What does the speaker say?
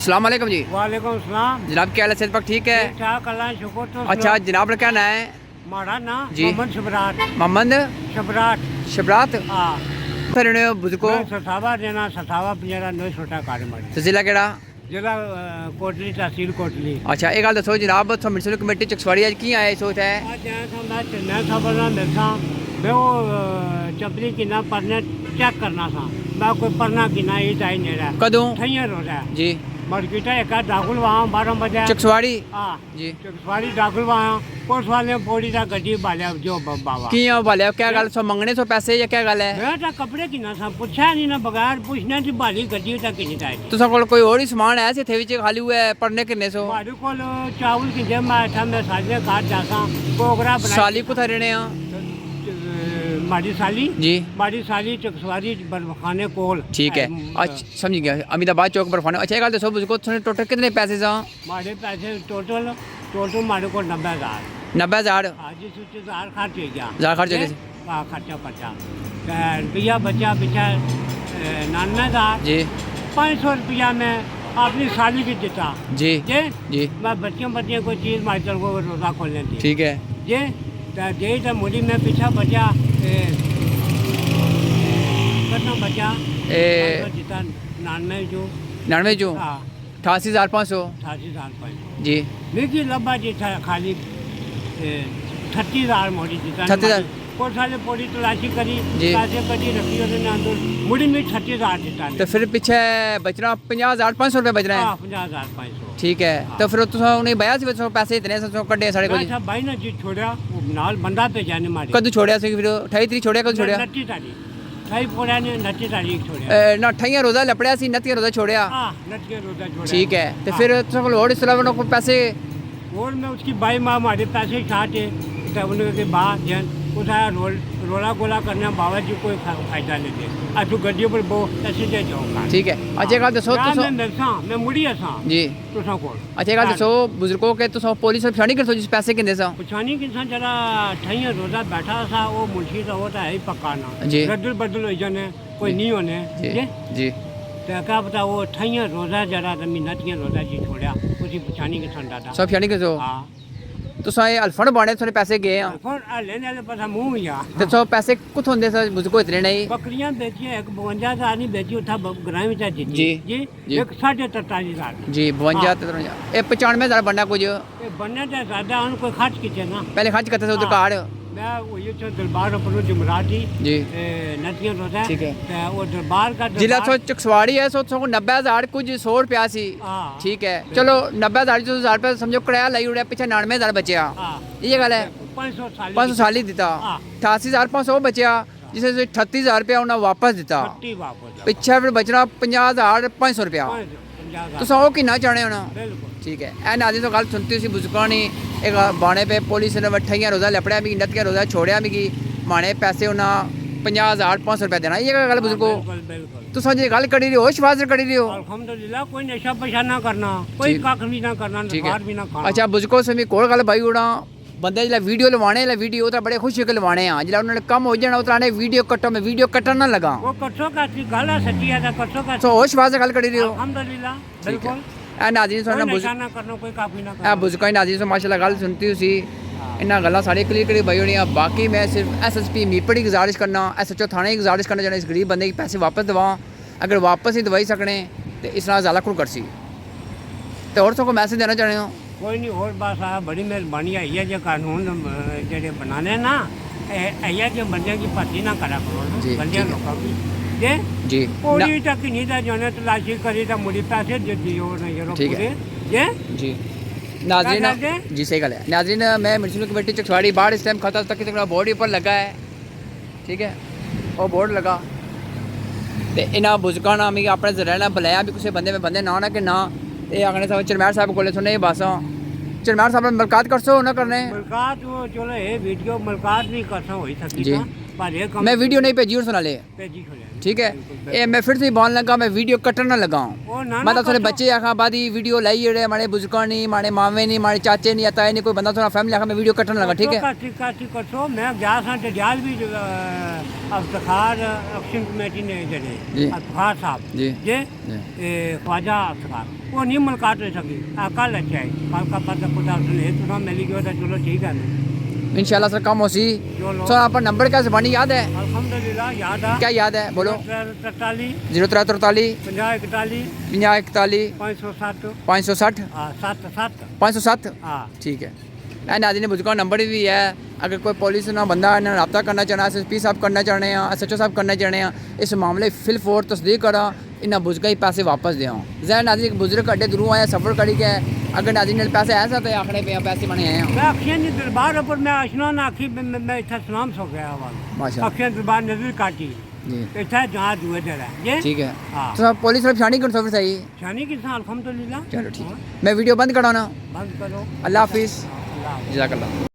अस्सलाम वालेकुम जी। वालेकुम सलाम। जनाब क्या हाल है, सेहत पाक ठीक है? ठीक ठाक अल्लाह शुक्र। तो अच्छा जनाब क्या ना है? माड़ा ना जी। मोहम्मद शबराट। मोहम्मद शबरात हाँ करने बुजुर्गो मैं ससावा देना ससावा पंजारा नोई छोटा कार मारी तो जिला केड़ा? जिला कोटली तहसील कोटली। अच्छा एक गल दसो जनाब म्युनिसिपल कमेटी चकसवाड़ी अज की आए सोच है? आज मैं चन्नै खबर ना मिलता मैं वो चपली किना पढ़ने चेक करना था मैं कोई पढ़ना किना ही चाहिए नेड़ा कदों? ठैया रोजा जी मार्केटा एक दाखुल वहाँ 12 बजे चकसवाड़ी हाँ जी चकसवाड़ी दाखुल वहाँ पुलिस वाले पौड़ी का गड्डी बालिया जो बाबा की बाले क्या गल सो मंगने सो पैसे या क्या गल है? मैं तो कपड़े किना सा पूछा नहीं ना बगैर पूछने की बाली गड्डी तक किनी चाहिए तुसा कोल कोई और ही सामान है थे विच खाली हुआ है पढ़ने किन्ने सो? हमारे को चावल की जब मैं था मैं साले काट जाता कोगरा बना साली कुथा रहने आ? माड़ी साली जी माड़ी साली चकसवारी बर्फखाने कोल ठीक है अच्छा समझ गया अमीदाबाद चौक पर फाने। अच्छा एक गल दसो बुजुर्गो टोटल कितने पैसे सा? मारे पैसे टोटल टोटल मारे को 90,000 90,000 आज सूची 1000 खर्च हो गया 1000 खर्च हो गया। हाँ खर्चा पर्चा रुपया बचा बिचा 99,000 जी 500 रुपया में अपनी साली की देता जी जे जी मैं बच्चियों को चीज़ मास्टर को रोज़ा खोलने दी ठीक है जे जे तो मुड़ी में पीछा बचा कितना बचा जितना 99 जो 99 जो हाँ 88,500 88,500 जी लेकिन लंबा जी था खाली 30,000 मोड़ी जितना 30,000 कोई साले पोड़ी तलाशी करी जी। पैसे करी रखी उन्होंने अंदर मुड़ी में 30,000 जितना तो फिर पीछे बचना 50,500 रुपये बचना है? 50,500 ठीक है तो फिर तुसा उन्हें बया सी फिर पैसे इतने सो कड्डे साढ़े अच्छा भाई ने जी छोड़ा वो नाल बंदा पे जाने मारे कदू छोड़िया सी फिर 28 तरीक छोड़िया कदू छोड़िया? 29 तारीख सही पोड़ा ने 29 तारीख छोड़ा ना 28 रोजा लपड़िया सी 29 रोजा छोड़िया हाँ 29 रोजा छोड़ा ठीक है तो फिर तुसा कोल और इस अलावा कोई पैसे? और मैं उसकी बाई माँ हमारे पैसे छाटे तब उन्होंने बाद जन उठाया रोला गोला करने बाबा जी कोई फायदा नहीं दे आज गड्डी पर बो ऐसे दे जाऊँगा ठीक है अच्छा एक गल दसो मैं मिलसा मैं मुड़ी असा जी तुसा को अच्छा एक गल दसो बुजुर्गों के तुसा पुलिस से पछाणी कर सो जिस पैसे किन्ने सा? पुछानी किसान जरा ठैया रोजा बैठा था वो मुंशी का होता है ही पकाना जी। रद्दुल बदल हो जाने कोई नहीं होने जी जी तो क्या पता वो ठैया रोजा जरा मिनटिया रोजा जी छोड़ा उसी पुछानी किसान दादा सब पछाणी कर सो हाँ तुसा ये अल्फड़ बाणे थोड़े पैसे गए हैं फिर लेने वाले पास मुँह या तो सब पैसे कुछ होंगे सर बुजुर्गो इतने नहीं? बकरियां बेचियां एक 52,000 नहीं बेची उठा ग्राम में जी जी, जी जी। एक 43,500 जी 52 ये 95,000 बनना कुछ बनने तो ज्यादा उन कोई खर्च कीजिए ना पहले खर्च करते थे उधर कार्ड मैं वो ये तो दरबार अपनो जुमराती जी नदियां रोता ठीक है। तो वो दरबार का जिला सो चकसवाड़ी है सो 90,000 कुछ 100 रुपया सी हाँ ठीक है चलो 90,000 जो 1000 रुपया समझो किराया लाई उड़े पीछे 99,000 बचिया हाँ ये गल है 500 साल ही दिता हाँ। 88,500 बचिया जिसे 38,000 रुपया उन्हें वापस दिता छुट्टी वापस पिछे फिर बचना 50,500 रुपया तो सौ किन्ना चाहने होना बिल्कुल ठीक है ए नाजी तो गल सुनती सी बुजुर्गों ने एक बाणे पे पुलिस ने ठैया रोजा लपड़िया मिगी नत्तिया रोजा छोड़िया मिगी माने पैसे उन्हें 50,500 रुपया देना ये गल बुजुर्गो बिल्कुल बिल्कुल तुसा जे गल करी रही हो हिफाजत करी रही हो अल्हम्दुलिल्लाह कोई नशा पशा ना करना कोई ठीक। कख भी ना करना ठीक नकार है भी ना खाना अच्छा बुजुर्गो से कोल गल भाई उड़ा बंदे जिला वीडियो लवाने ला वीडियो तो बड़े खुशी के लवाने हैं जिला उन्होंने कम हो जाना उतरा ने वीडियो कटो में वीडियो कटन ना लगा वो कटो का गल है सच्ची है कटो का तो होश हिफाजत गल करी रही हो अल्हम्दुलिल्लाह बिल्कुल ए नाज़रीन कोई सुनना नशा ना करना कोई काफी ना ए करना बुजुर्गों नाज़रीन से माशाल्लाह गल सुनती सी इन्ना गल्लां साढ़े क्लियर करी भाई होनी बाकी मैं सिर्फ SSP मीपड़ की गुजारिश करना SHO थाने की गुजारिश करना चाहना इस गरीब बंदे के पैसे वापस दवा अगर वापस ही दवाई सकने तो इस तरह ज़्यादा खुल करसी तो और सबको मैसेज देना चाहते हो? कोई नहीं और बात साहब बड़ी मेहरबानी है ये जो कानून जेडे बनाने ना ये जो बंदे की भर्ती ना करा करो ना जी, बंदे ठीक है। लोगों की जे जी पूरी तक नहीं था जो तलाशी करी तो मुड़ी पैसे दे दियो ना ये ठीक है। पूरे जे जी नाज़रीन क्या कहते? जी सही गल है नाज़रीन मैं म्युनिसिपल कमेटी चकसवाड़ी बाढ़ इस टाइम खता तक बोर्ड ऊपर लगा है ठीक है वो बोर्ड लगा तो इन्होंने बुजुर्गों ने मिगी अपने जरिए बुलाया भी किसी बंदे में बंदे ना कि ना ये आखने साहब चरमैर साहब को सुने बस चरमैर साहब मुलाकात कर सो ना करने मुलाकात वो चलो ये वीडियो मुलाकात नहीं कर सो हो सकी जी। था पर ये कम मैं वीडियो नहीं भेजी उस नाले भेजी छोड़े ठीक है ये मैं फिर से बोलने लगा मैं वीडियो कट्टन ना लगाऊं ओ ना मैं तो थोड़े बच्चे आखा बादी वीडियो लाई जेड़े हमारे बुजुर्ग नहीं हमारे मामे नहीं हमारे चाचे नहीं आता है नहीं कोई बंदा थोड़ा फैमिली आखा मैं वीडियो कट्टन लगा ठीक है ठीक करतो मैं गया सा ते जाल भी अफ्तार एक्शन कमेटी ने जी। जड़े अफ्तार साहब जी। जे जी। ख्वाजा अफ्तार वो नहीं मन काट रहे सकी कल अच्छा है कल का पता खुदा सुने तो मिली गयो तो चलो ठीक है इंशाल्लाह सर कम हो सी चलो सर आपका नंबर क्या ज़बानी याद है अल्हम्दुलिल्लाह याद है क्या याद है बोलो 43 0343 50 41 5041 507 560 7 507 हाँ ठीक है ਇਹ ਨਾਜ਼ਰੀਨ बुजुर्ग का नंबर भी है अगर कोई पुलिस ना बंदा इन्हें रब्ता करना चाहना SSP साहब करना चाहने हैं SHO साहब करना चाहने हैं इस मामले फिल फोर तस्दीक करा इन्हें बुजुर्ग ही पैसे वापस दे जैन नाज़रीन बुजुर्ग अड्डे दूरों आया सफ़र करी के अगर नाज़रीन पैसे ऐसा तो आखने पे पैसे बने आए हैं मैं अक्षय जी दरबार पर मैं अशना ना आखी मैं इतना सलाम सो गया वाला माशा अक्षय दरबार नजर काटी जी इतना जहाँ जुए जरा ये ठीक है हाँ तो पॉलिस तरफ शानी कर सफर सही शानी किसान अल्हम्दुलिल्लाह चलो ठीक है मैं वीडियो बंद कराना बंद करो अल्लाह हाफिज़ अल्लाह जज़ाकल्लाह